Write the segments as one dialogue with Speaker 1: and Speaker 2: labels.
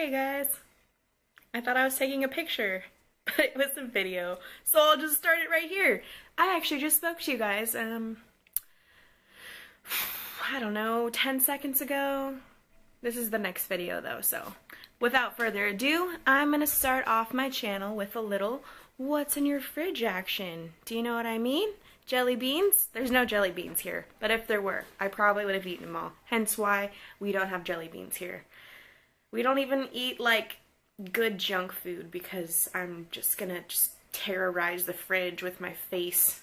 Speaker 1: Hey guys, I thought I was taking a picture, but it was a video, so I'll just start it right here. I actually just spoke to you guys, I don't know, 10 seconds ago. This is the next video though, so without further ado, I'm gonna start off my channel with a little what's in your fridge action. Do you know what I mean? Jelly beans? There's no jelly beans here, but if there were, I probably would have eaten them all. Hence why we don't have jelly beans here. We don't even eat, like, good junk food because I'm just gonna terrorize the fridge with my face.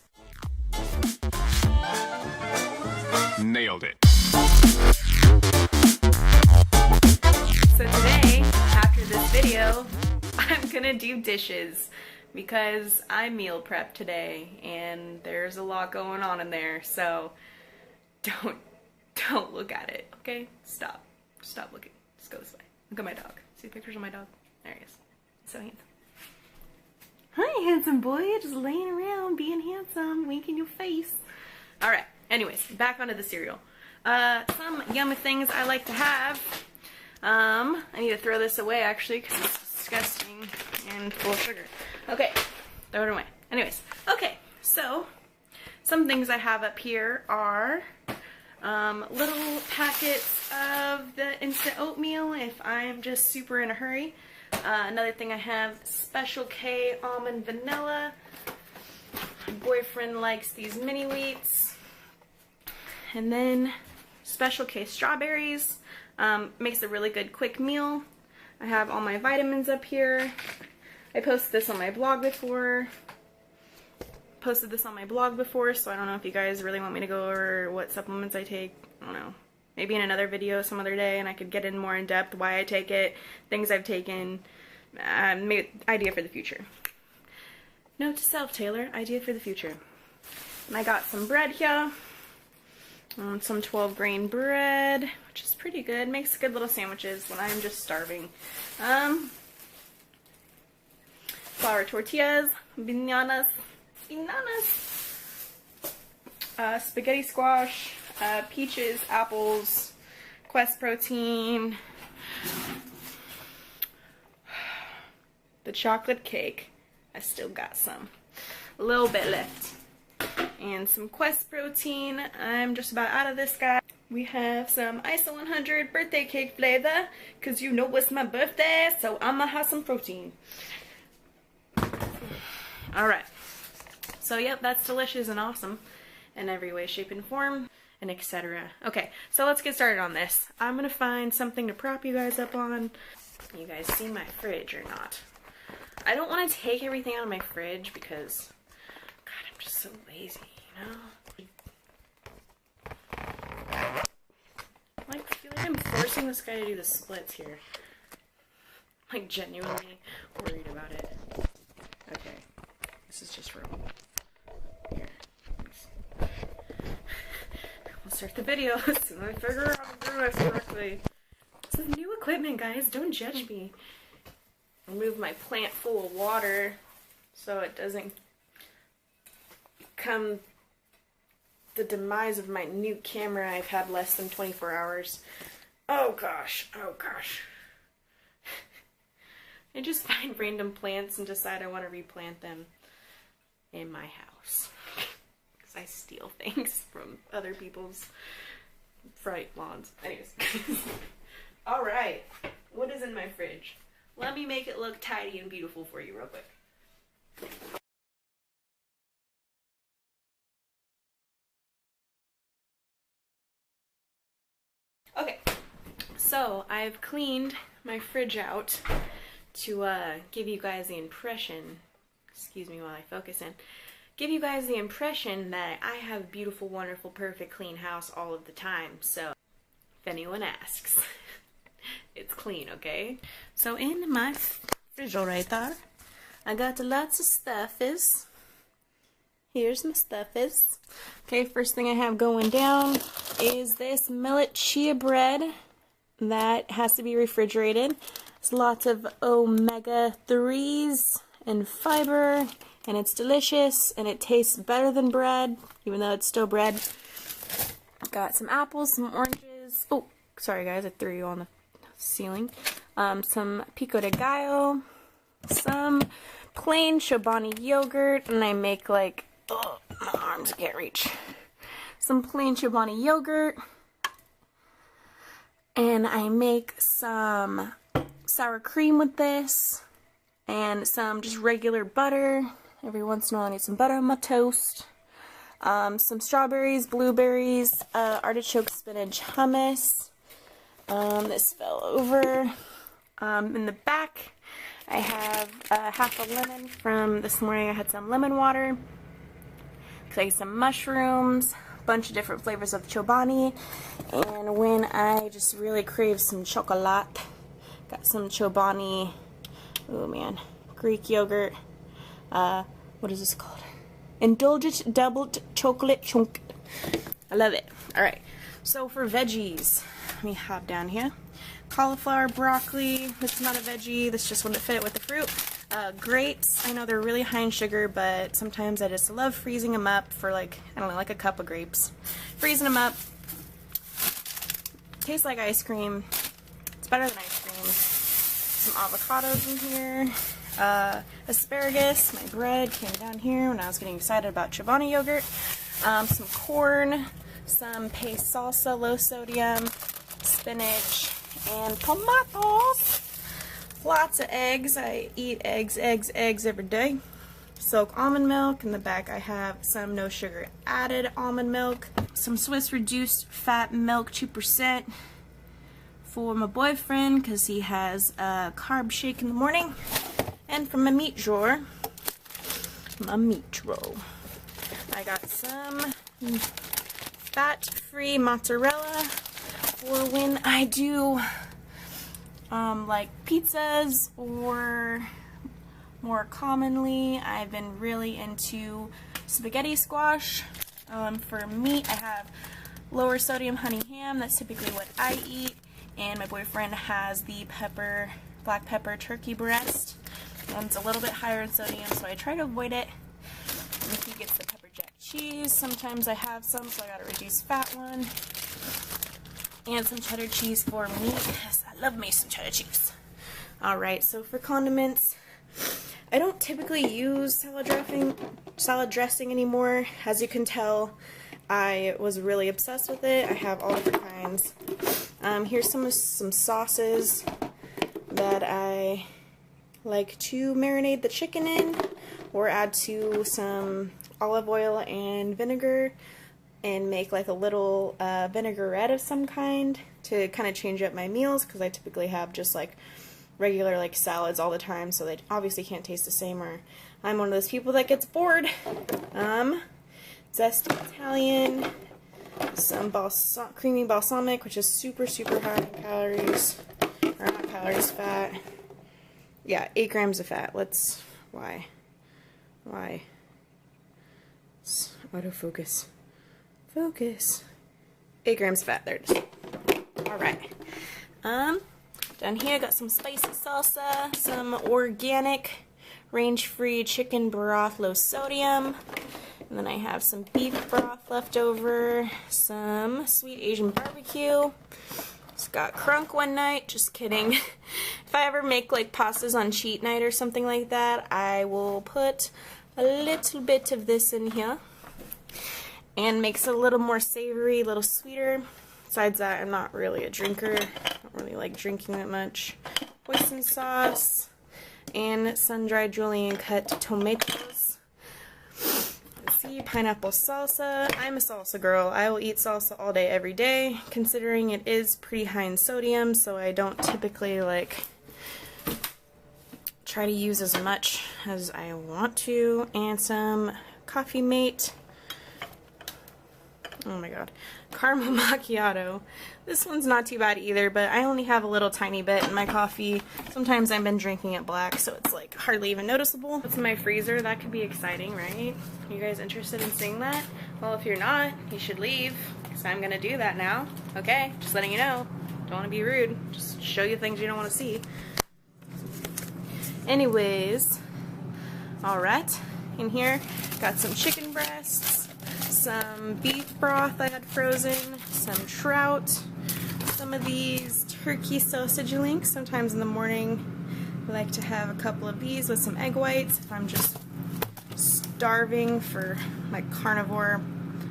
Speaker 2: Nailed it.
Speaker 1: So today, after this video, I'm gonna do dishes because I meal prep today and there's a lot going on in there, so don't look at it, okay? Stop looking. Just go this way. Look at my dog. See pictures of my dog? There he is. He's so handsome. Hi, handsome boy. Just laying around, being handsome, winking your face. Alright, anyways, back onto the cereal. Some yummy things I like to have. I need to throw this away, actually, because it's disgusting and full of sugar. Okay, throw it away. Anyways, okay, so some things I have up here are little packets of the instant oatmeal if I'm just super in a hurry. Another thing I have, Special K almond vanilla. My boyfriend likes these mini wheats. And then Special K strawberries. Makes a really good quick meal. I have all my vitamins up here. I posted this on my blog before. So I don't know if you guys really want me to go over what supplements I take. I don't know. Maybe in another video some other day and I could get in more in depth why I take it, things I've taken, idea for the future. Note to self, Taylor, idea for the future. And I got some bread here. Some 12 grain bread, which is pretty good. Makes good little sandwiches when I'm just starving. Flour tortillas, bananas, spaghetti squash, peaches, apples, Quest protein, the chocolate cake. I still got some. A little bit left. And some Quest protein. I'm just about out of this guy. We have some ISO 100 birthday cake flavor, because you know it's my birthday, so I'm gonna have some protein. Alright. So yep, that's delicious and awesome in every way, shape, and form, and etc. Okay, so let's get started on this. I'm gonna find something to prop you guys up on. You guys see my fridge or not? I don't want to take everything out of my fridge because, God, I'm just so lazy, you know? I feel like I'm forcing this guy to do the splits here. Like, genuinely worried about it. Okay, this is just wrong. Here. I'll start the video as soon as I figure out how to do this correctly. This is new equipment, guys. Don't judge me. Remove my plant full of water so it doesn't become the demise of my new camera. I've had less than 24 hours. Oh gosh, oh gosh. I just find random plants and decide I want to replant them in my house. Because I steal things from other people's front lawns. Anyways. Alright, what is in my fridge? Let me make it look tidy and beautiful for you real quick. Okay, so I've cleaned my fridge out to give you guys the impression, excuse me while I focus in, give you guys the impression that I have a beautiful, wonderful, perfect, clean house all of the time. So, if anyone asks, it's clean, okay? So in my refrigerator, I got lots of stuffies. Here's my stuffies. Okay, first thing I have going down is this millet chia bread that has to be refrigerated. It's lots of omega-3s and fiber, and it's delicious, and it tastes better than bread, even though it's still bread. Got some apples, some oranges. Oh, sorry guys, I threw you on the ceiling. some pico de gallo, some plain Chobani yogurt, and I make like, oh, my arms can't reach. Some plain Chobani yogurt, and I make some sour cream with this, and some just regular butter. Every once in a while I need some butter on my toast. Some strawberries, blueberries, artichoke spinach hummus. This fell over. In the back I have half a lemon from this morning. I had some lemon water. Like some mushrooms, a bunch of different flavors of Chobani, and when I just really crave some chocolate, got some Chobani, oh man, Greek yogurt, what is this called? Indulgent doubled chocolate chunk. I love it. Alright, so for veggies, let me hop down here. Cauliflower, broccoli, this is not a veggie, this just wouldn't fit with the fruit. Grapes, I know they're really high in sugar, but sometimes I just love freezing them up for like, I don't know, like a cup of grapes. Freezing them up, tastes like ice cream, it's better than ice cream. Some avocados in here, asparagus, my bread came down here when I was getting excited about Chobani yogurt, some corn, some paste salsa, low sodium, spinach, and tomatoes. Lots of eggs. I eat eggs every day. Silk almond milk. In the back I have some no sugar added almond milk. Some Swiss reduced fat milk, 2%, for my boyfriend because he has a carb shake in the morning. And from my meat drawer, I got some fat-free mozzarella for when I do like pizzas, or more commonly I've been really into spaghetti squash. For meat I have lower sodium honey ham, that's typically what I eat, and my boyfriend has the black pepper turkey breast, and it's a little bit higher in sodium, so I try to avoid it. And he gets the pepper jack cheese, sometimes I have some, so I got a reduced fat one. And some cheddar cheese for me, because I love me some cheddar cheese. Alright, so for condiments, I don't typically use salad dressing anymore. As you can tell, I was really obsessed with it. I have all different kinds. Here's some sauces that I like to marinate the chicken in, or add to some olive oil and vinegar, and make like a little vinaigrette of some kind to kind of change up my meals, because I typically have just like regular like salads all the time, so they obviously can't taste the same, or I'm one of those people that gets bored. Zesty Italian, some creamy balsamic, which is super high in calories, or not calories, fat. Yeah, 8 grams of fat. Why? Autofocus. Focus. 8 grams of fat, there it is. Alright. Down here I got some spicy salsa, some organic range-free chicken broth, low sodium, and then I have some beef broth left over, some sweet Asian barbecue. It's got crunk one night, just kidding. If I ever make like pastas on cheat night or something like that, I will put a little bit of this in here. And makes it a little more savory, a little sweeter. Besides that, I'm not really a drinker. I don't really like drinking that much. Hoisin sauce and sun-dried julienne cut tomatoes. Let's see, pineapple salsa. I'm a salsa girl. I will eat salsa all day, every day, considering it is pretty high in sodium, so I don't typically like try to use as much as I want to. And some Coffee Mate. Oh my god. Caramel macchiato. This one's not too bad either, but I only have a little tiny bit in my coffee. Sometimes I've been drinking it black, so it's like hardly even noticeable. What's in my freezer? That could be exciting, right? You guys interested in seeing that? Well, if you're not, you should leave, because I'm gonna do that now. Okay? Just letting you know. Don't want to be rude. Just show you things you don't want to see. Anyways, alright. In here, got some chicken breasts, some beef broth I had frozen, some trout, some of these turkey sausage links. Sometimes in the morning I like to have a couple of these with some egg whites if I'm just starving for my carnivore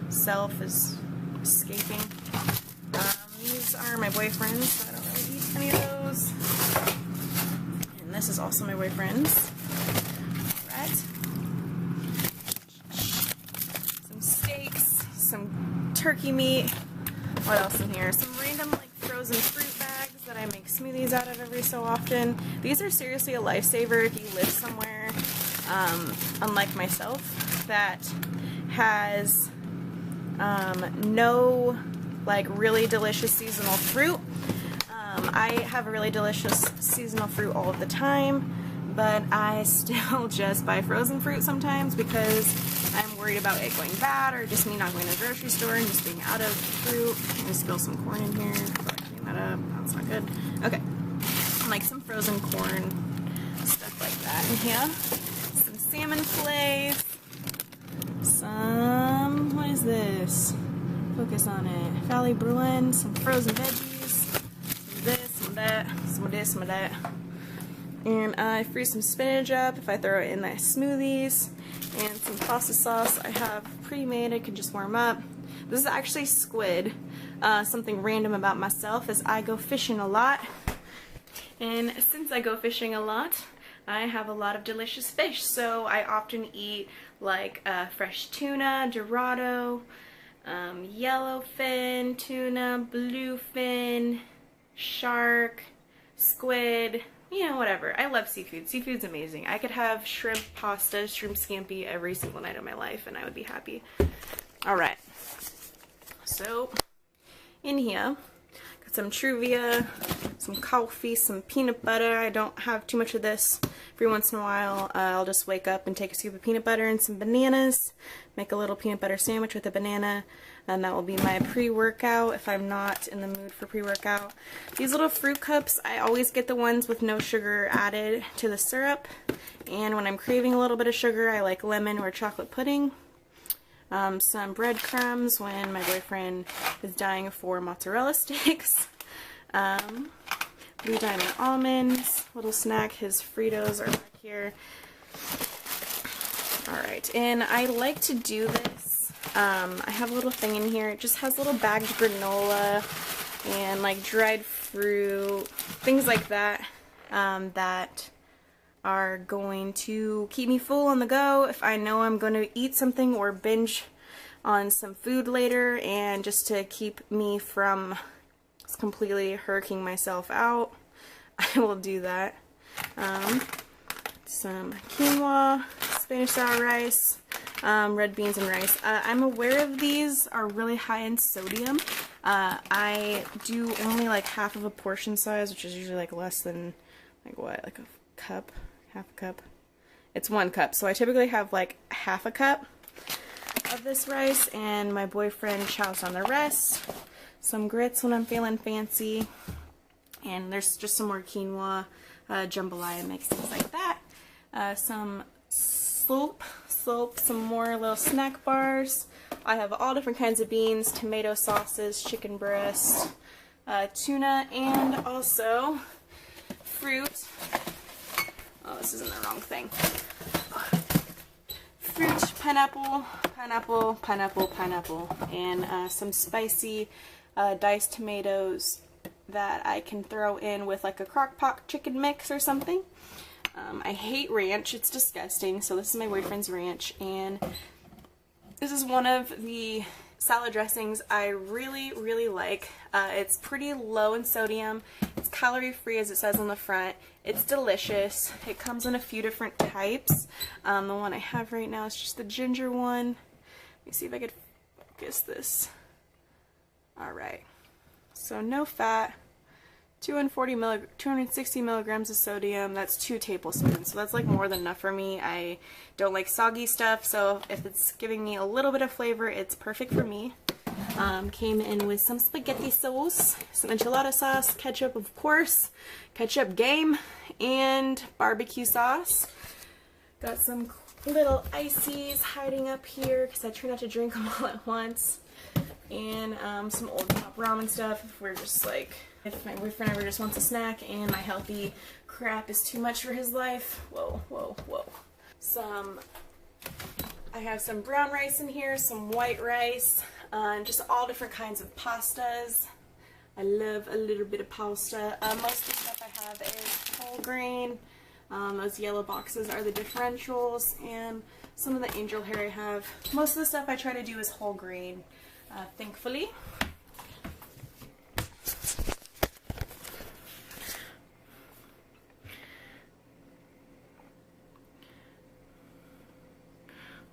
Speaker 1: self is escaping. These are my boyfriend's, so I don't really eat any of those. And this is also my boyfriend's. Alright. Some steaks, some turkey meat. What else in here? Some random like frozen fruit bags that I make smoothies out of every so often. These are seriously a lifesaver if you live somewhere, unlike myself, that has no like really delicious seasonal fruit. I have a really delicious seasonal fruit all of the time, but I still just buy frozen fruit sometimes because I'm worried about it going bad or just me not going to the grocery store and just being out of fruit. I'm going to spill some corn in here. Probably clean that up. That's not good. Okay. Like some frozen corn, stuff like that in here. Some salmon fillets. Some, what is this? Focus on it. Valley Bruin, some frozen veggies, some of this, some of that, some of this, some of that. And I freeze some spinach up if I throw it in my smoothies. And some pasta sauce I have pre-made, I can just warm up. This is actually squid. Something random about myself is I go fishing a lot. And since I go fishing a lot, I have a lot of delicious fish. So I often eat like fresh tuna, dorado, yellowfin tuna, bluefin, shark, squid, you know, whatever. I love seafood. Seafood's amazing. I could have shrimp pasta, shrimp scampi every single night of my life and I would be happy. Alright. So, in here, got some Truvia, some coffee, some peanut butter. I don't have too much of this. Every once in a while, I'll just wake up and take a scoop of peanut butter and some bananas, make a little peanut butter sandwich with a banana, and that will be my pre-workout if I'm not in the mood for pre-workout. These little fruit cups, I always get the ones with no sugar added to the syrup, and when I'm craving a little bit of sugar, I like lemon or chocolate pudding. Some breadcrumbs when my boyfriend is dying for mozzarella sticks. Blue Diamond almonds, little snack. His Fritos are back here. Alright, and I like to do this. I have a little thing in here. It just has little bagged granola and like dried fruit, things like that, that are going to keep me full on the go if I know I'm going to eat something or binge on some food later, and just to keep me from completely hurting myself out, I will do that. Some quinoa, Spanish sour rice, red beans and rice. I'm aware of these are really high in sodium. I do only like half of a portion size, which is usually like less than, like what, like a cup? Half a cup? It's 1 cup, so I typically have like half a cup of this rice, and my boyfriend chows on the rest. Some grits when I'm feeling fancy, and there's just some more quinoa, jambalaya mix, things like that. Some slope, some more little snack bars. I have all different kinds of beans, tomato sauces, chicken breast, tuna, and also fruit. Oh, this is in the wrong thing. Fruit, pineapple, and some spicy diced tomatoes that I can throw in with like a crock pot chicken mix or something. I hate ranch, it's disgusting, so this is my boyfriend's ranch, and this is one of the salad dressings I really like. It's pretty low in sodium, it's calorie free as it says on the front, it's delicious. It comes in a few different types. The one I have right now is just the ginger one. Let me see if I could focus this. Alright, so no fat, 260 milligrams of sodium, that's 2 tablespoons, so that's like more than enough for me. I don't like soggy stuff, so if it's giving me a little bit of flavor, it's perfect for me. Came in with some spaghetti sauce, some enchilada sauce, ketchup of course, ketchup game, and barbecue sauce. Got some little ices hiding up here because I try not to drink them all at once. And some Old Top ramen stuff if we're just like If my boyfriend ever just wants a snack and my healthy crap is too much for his life, whoa, whoa, whoa. I have some brown rice in here, some white rice, just all different kinds of pastas. I love a little bit of pasta. Most of the stuff I have is whole grain. Those yellow boxes are the differentials, and some of the angel hair I have. Most of the stuff I try to do is whole grain, thankfully.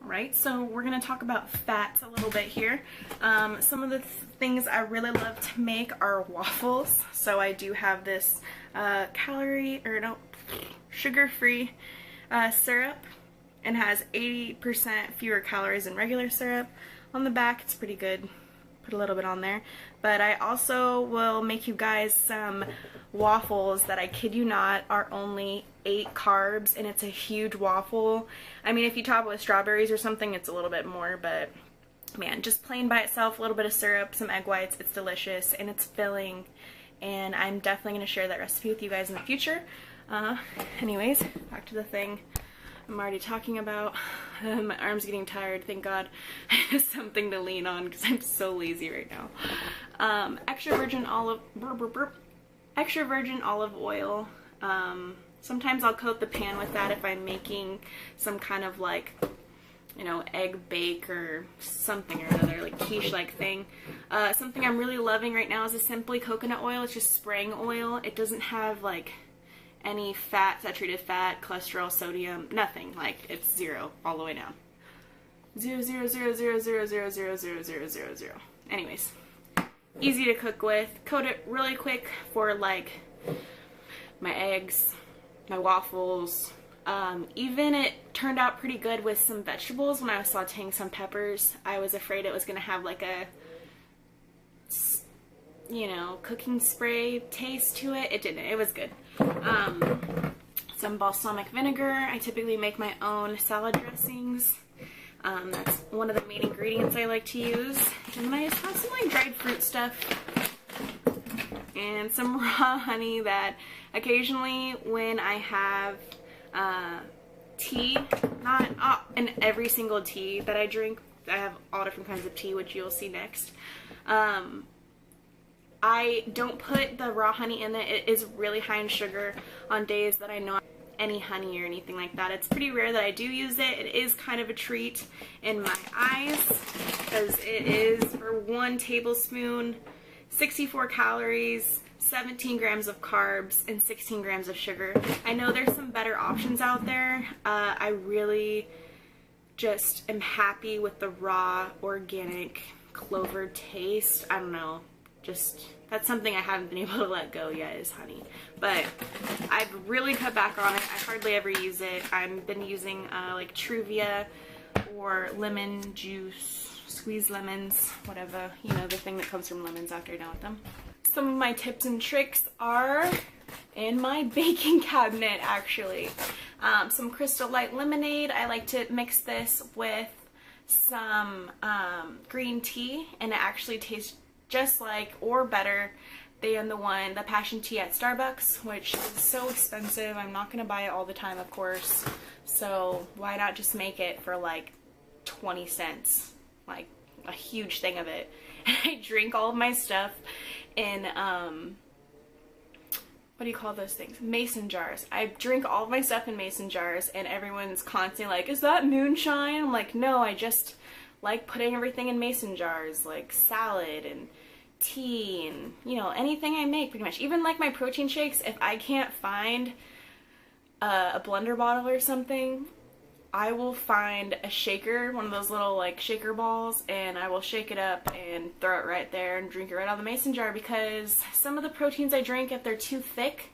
Speaker 1: Right, so we're going to talk about fats a little bit here. Some of the things I really love to make are waffles. So I do have this sugar-free syrup, and has 80% fewer calories than regular syrup. On the back, it's pretty good. Put a little bit on there. But I also will make you guys some waffles that, I kid you not, are only 8 carbs, and it's a huge waffle. I mean, if you top it with strawberries or something, it's a little bit more, but man, just plain by itself, a little bit of syrup, some egg whites, it's delicious, and it's filling, and I'm definitely going to share that recipe with you guys in the future. Anyways, back to the thing I'm already talking about. My arm's getting tired, thank God. I have something to lean on because I'm so lazy right now. Extra virgin olive oil. Sometimes I'll coat the pan with that if I'm making some kind of like, you know, egg bake or something or another, like quiche-like thing. Something I'm really loving right now is a Simply coconut oil. It's just spraying oil. It doesn't have like any fat, saturated fat, cholesterol, sodium, nothing. Like, it's 0 all the way down. 0, 0, 0, 0, 0, 0, 0, 0, 0, 0, 0. Anyways, easy to cook with. Coat it really quick for like my eggs, my waffles. Even it turned out pretty good with some vegetables when I was sauteing some peppers. I was afraid it was going to have like a, you know, cooking spray taste to it. It didn't. It was good. Some balsamic vinegar. I typically make my own salad dressings. That's one of the main ingredients I like to use. And then I just have some like dried fruit stuff and some raw honey that occasionally when I have tea, not in every single tea that I drink, I have all different kinds of tea, which you'll see next. I don't put the raw honey in it. It is really high in sugar on days that I know any honey or anything like that. It's pretty rare that I do use it. It is kind of a treat in my eyes because it is, for 1 tablespoon, 64 calories, 17 grams of carbs, and 16 grams of sugar. I know there's some better options out there. I really just am happy with the raw, organic, clover taste. I don't know. Just, that's something I haven't been able to let go yet, is honey. But I've really cut back on it. I hardly ever use it. I've been using like Truvia or lemon juice, squeezed lemons, whatever, you know, the thing that comes from lemons after you're done with them. Some of my tips and tricks are in my baking cabinet, actually. Some Crystal Light lemonade. I like to mix this with some green tea, and it actually tastes just like, or better than the passion tea at Starbucks, which is so expensive. I'm not gonna buy it all the time, of course, so why not just make it for like 20 cents, like a huge thing of it. And I drink all of my stuff in what do you call those things, mason jars. I drink all of my stuff in mason jars, and everyone's constantly like, is that moonshine? I'm like, no, I just like putting everything in mason jars, like salad and tea and, you know, anything I make pretty much. Even like my protein shakes, if I can't find a blender bottle or something, I will find a shaker, one of those little like shaker balls, and I will shake it up and throw it right there and drink it right out of the mason jar, because some of the proteins I drink, if they're too thick,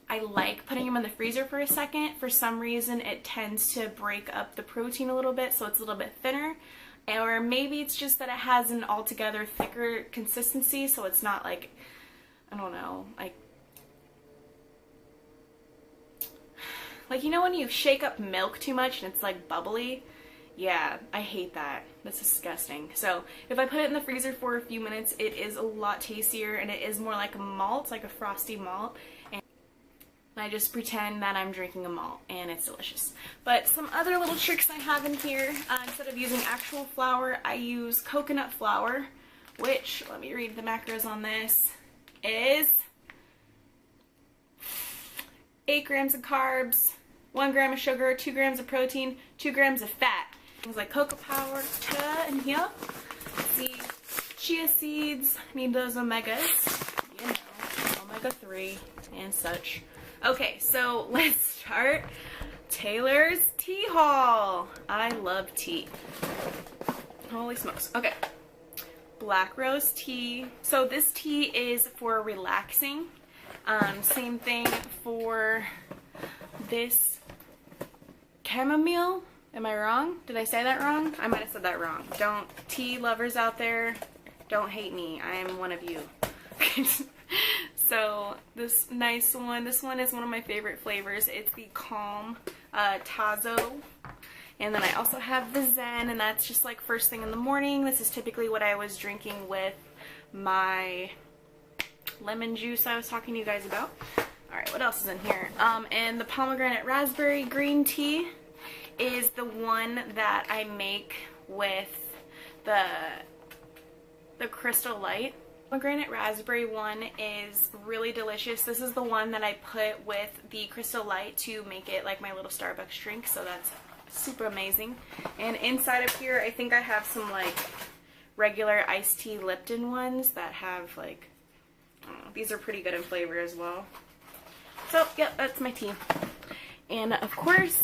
Speaker 1: I like putting them in the freezer for a second. For some reason, it tends to break up the protein a little bit, so it's a little bit thinner. Or maybe it's just that it has an altogether thicker consistency, so it's not like, I don't know, like you know when you shake up milk too much and it's like bubbly? Yeah, I hate that. That's disgusting. So if I put it in the freezer for a few minutes, it is a lot tastier and it is more like a malt, like a frosty malt. And I just pretend that I'm drinking a malt and it's delicious. But some other little tricks I have in here, instead of using actual flour, I use coconut flour, which, let me read the macros on this, is 8 grams of carbs, 1 gram of sugar, 2 grams of protein, 2 grams of fat. Things like cocoa powder in here. See, chia seeds, need those omegas, you know, omega-3 and such. Okay, so let's start Taylor's tea haul. I love tea. Holy smokes. Okay, black rose tea. So this tea is for relaxing. Same thing for this chamomile. Am I wrong? Did I say that wrong? I might have said that wrong. Don't, tea lovers out there, don't hate me. I am one of you. So this nice one, this one is one of my favorite flavors. It's the Calm Tazo. And then I also have the Zen, and that's just like first thing in the morning. This is typically what I was drinking with my lemon juice I was talking to you guys about. Alright, what else is in here? And the pomegranate raspberry green tea is the one that I make with the Crystal Light. Pomegranate raspberry one is really delicious. This is the one that I put with the Crystal Light to make it like my little Starbucks drink, so that's super amazing. And inside of here, I think I have some like regular iced tea Lipton ones that have like, I don't know, these are pretty good in flavor as well. So, yep, that's my tea. And of course,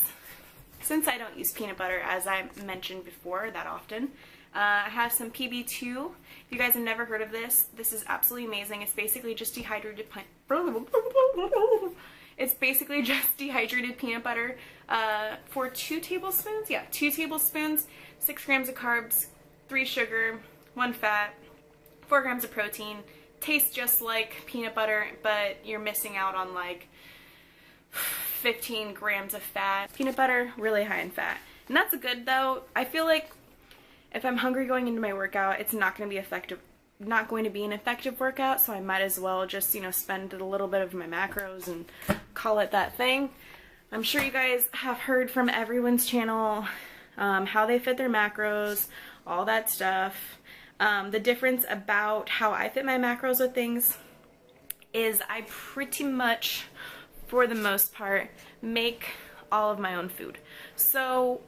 Speaker 1: since I don't use peanut butter, as I mentioned before that often, I have some PB2. If you guys have never heard of this, this is absolutely amazing. It's basically just dehydrated peanut butter for 2 tablespoons. Yeah, 2 tablespoons, 6 grams of carbs, 3 sugar, 1 fat, 4 grams of protein. Tastes just like peanut butter, but you're missing out on like 15 grams of fat. Peanut butter, really high in fat. And that's good though. I feel like if I'm hungry going into my workout, it's not going to be effective, not going to be an effective workout, so I might as well just, you know, spend a little bit of my macros and call it that thing. I'm sure you guys have heard from everyone's channel how they fit their macros, all that stuff. The difference about how I fit my macros with things is I pretty much, for the most part, make all of my own food. So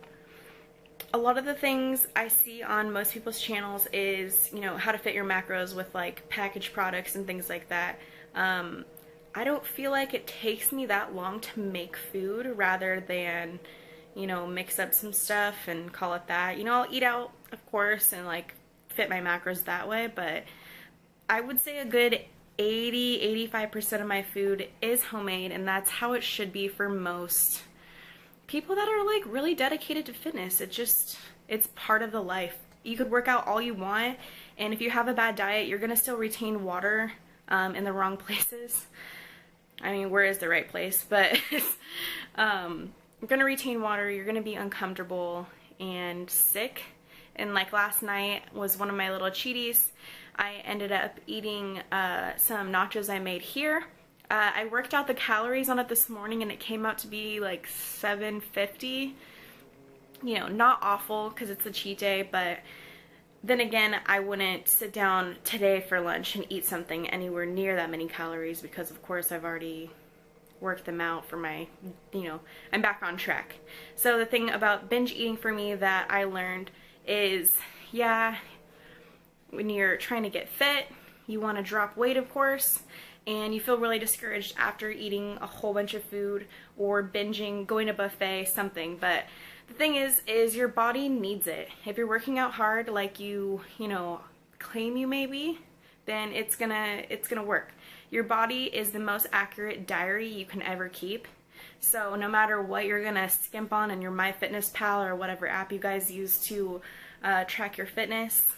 Speaker 1: a lot of the things I see on most people's channels is, you know, how to fit your macros with like packaged products and things like that. I don't feel like it takes me that long to make food rather than, you know, mix up some stuff and call it that. You know, I'll eat out, of course, and like fit my macros that way, but I would say a good 80-85% of my food is homemade, and that's how it should be for most people that are like really dedicated to fitness. It's part of the life. You could work out all you want, and if you have a bad diet, you're gonna still retain water in the wrong places. I mean, where is the right place? But you're gonna retain water, you're gonna be uncomfortable and sick. And like last night was one of my little cheaties. I ended up eating some nachos I made here. I worked out the calories on it this morning and it came out to be like 750. You know, not awful because it's a cheat day, but then again, I wouldn't sit down today for lunch and eat something anywhere near that many calories because of course I've already worked them out for my, you know, I'm back on track. So the thing about binge eating for me that I learned is, yeah, when you're trying to get fit, you want to drop weight, of course, and you feel really discouraged after eating a whole bunch of food or binging, going to buffet, something. But the thing is your body needs it. If you're working out hard like you know, claim you may be, then it's gonna work. Your body is the most accurate diary you can ever keep. So no matter what you're gonna skimp on in your MyFitnessPal or whatever app you guys use to track your fitness,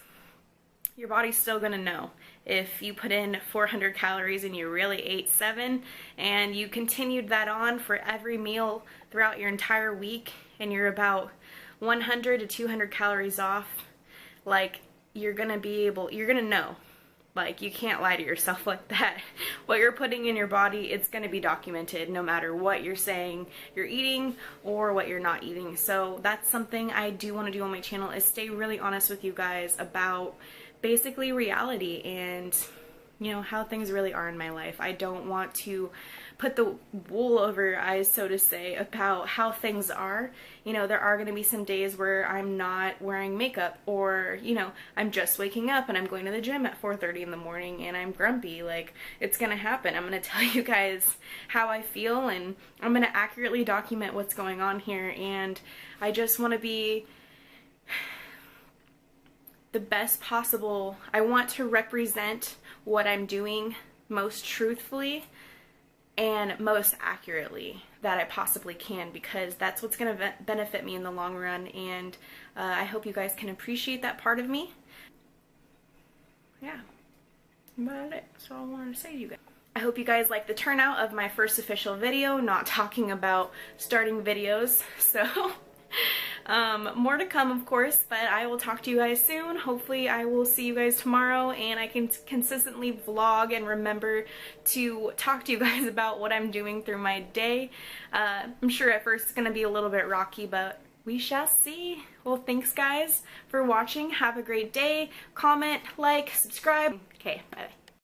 Speaker 1: your body's still gonna know. If you put in 400 calories and you really ate 7 and you continued that on for every meal throughout your entire week and you're about 100 to 200 calories off, like, you're gonna know. Like, you can't lie to yourself like that. What you're putting in your body, it's gonna be documented no matter what you're saying you're eating or what you're not eating. So that's something I do want to do on my channel, is stay really honest with you guys about basically reality and, you know, how things really are in my life. I don't want to put the wool over your eyes, so to say, about how things are. You know, there are going to be some days where I'm not wearing makeup, or, you know, I'm just waking up and I'm going to the gym at 4:30 in the morning and I'm grumpy. Like, it's going to happen. I'm going to tell you guys how I feel, and I'm going to accurately document what's going on here, and I just want to be the best possible. I want to represent what I'm doing most truthfully and most accurately that I possibly can, because that's what's going to benefit me in the long run, and I hope you guys can appreciate that part of me. Yeah, about it. That's all I wanted to say to you guys. I hope you guys like the turnout of my first official video, not talking about starting videos, so more to come, of course, but I will talk to you guys soon. Hopefully I will see you guys tomorrow, and I can consistently vlog and remember to talk to you guys about what I'm doing through my day. I'm sure at first it's going to be a little bit rocky, but we shall see. Well, thanks guys for watching. Have a great day. Comment, like, subscribe. Okay, bye.